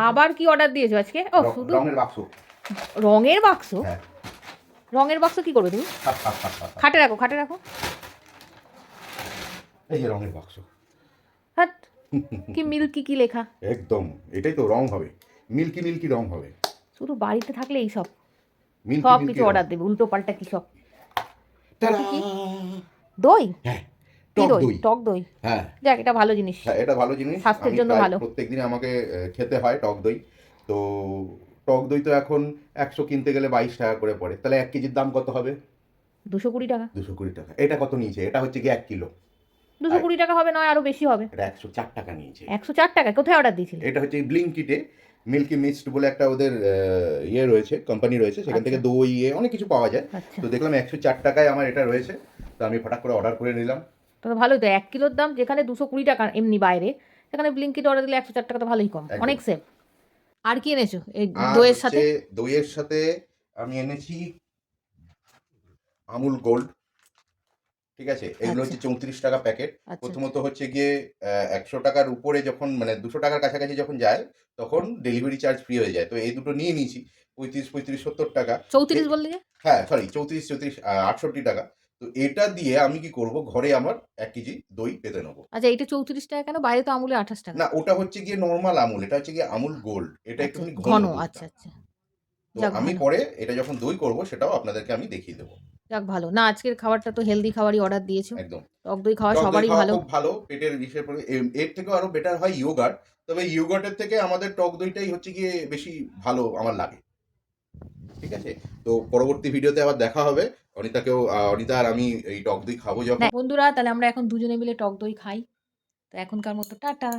আবার কি অর্ডার দিয়েছো আজকে? ও শুধু রঙের বাক্স। রঙের বাক্স? হ্যাঁ। রঙের বাক্স কি করবে তুমি? খাটে রাখো, খাটে রাখো। এই যে রঙের বাক্স। হাট, কি মিল্কি কি লেখা? একদম, এটাই তো রং হবে। মিল্কি মিল্কি রং হবে। শুধু বাড়িতে থাকলে এই সব মিল্কি সব মিল্কি কিছু রং। অর্ডার দেবে, উল্টো পাল্টা কি সব। টাডা! কি দই? হ্যাঁ, কি টক দই? দই। টক দই? হ্যাঁ, যাক, এটা ভালো জিনিস, হ্যাঁ, এটা ভালো জিনিস। স্বাস্থ্যের আমি জন্য প্রায় ভালো। প্রত্যেকদিন আমাকে খেতে হয় টক দই। তো টক দই তো এখন ১০০ কিনতে গেলে ২২ টাকা করে পড়ে। তাহলে ১ কেজির দাম কত হবে? 220 টাকা। ২২০ টাকা। এটা কত নিয়েছে? এটা হচ্ছে গিয়ে ১ কিলো। 220 টাকা হবে, নয় আরো বেশি হবে। এটা ১০৪ টাকা নিয়েছে। 104 টাকা? কোথায় অর্ডার দিয়েছিলে? এটা হচ্ছে ব্লিঙ্কিটে মিল্কি মিস্ট বলে একটা ওদের ইয়ে রয়েছে, কোম্পানি রয়েছে। সেখান থেকে আচ্ছা দই অনেক কিছু পাওয়া যায়। আচ্ছা, তো দেখলাম ১০৪ টাকায় আমার এটা রয়েছে। তো আমি ফটাক করে অর্ডার করে নিলাম। তো ভালোই তো। 1 কিলোর দাম যেখানে 220 টাকা এমনি বাইরে, সেখানে ব্লিঙ্কিট অর্ডার দিলে 104 টাকা তো ভালোই কম, একদম। অনেক সেভ। আর কি এনেছো এই আর দইয়ের হচ্ছে সাথে? দইয়ের সাথে আমি এনেছি আমুল গোল্ড। ঠিক আছে? এগুলো আচ্ছা হচ্ছে ৩৪ টাকা প্যাকেট। আচ্ছা আচ্ছা। প্রথমত হচ্ছে গিয়ে ১০০ টাকার উপরে যখন মানে ২০০ টাকার কাছাকাছি যখন যায়, তখন ডেলিভারি চার্জ ফ্রি হয়ে যায়। তো এই দুটো নিয়ে নিয়েছি। ৩৫, ৩৫, ৭০ টাকা। 34 বললে যে? হ্যাঁ, সরি ৩৪, ৩৪ ৬৮ টাকা। তো এটা দিয়ে আমি কি করব, ঘরে আমার ১ কেজি দই পেতে নেব। আচ্ছা, এইটা 34 টাকা কেন? বাইরে তো আমুলে 28 টাকা। না, ওটা হচ্ছে গিয়ে নরমাল আমুল। এটা হচ্ছে গিয়ে আমুল গোল্ড। এটা আচ্ছা, একটুখানি ঘন ঘন, দুধটা। আচ্ছা আচ্ছা। তো যাক আমি ভালো, পরে এটা যখন দই করব সেটাও আপনাদেরকে আমি দেখিয়ে দেব। যাক ভালো। না, আজকের খাবারটা তো হেলদি খাবারই অর্ডার দিয়েছো। একদম। টক দই খাওয়া টক দই সবারই খাওয়া ভালো। খুব ভালো। পেটের ইসের পরে এর থেকেও আরো বেটার হয় ইয়োগার্ট। তবে ইয়োগার্টের থেকে আমাদের টক দইটাই হচ্ছে গিয়ে বেশি ভালো আমার লাগে। ঠিক আছে? তো পরবর্তী ভিডিওতে আবার দেখা হবে। অনিতা আর আমি এই টক দই খাবো না যখন বন্ধুরা, তাহলে আমরা এখন দুজনে মিলে টক দই খাই। তো এখনকার মতো টাটা।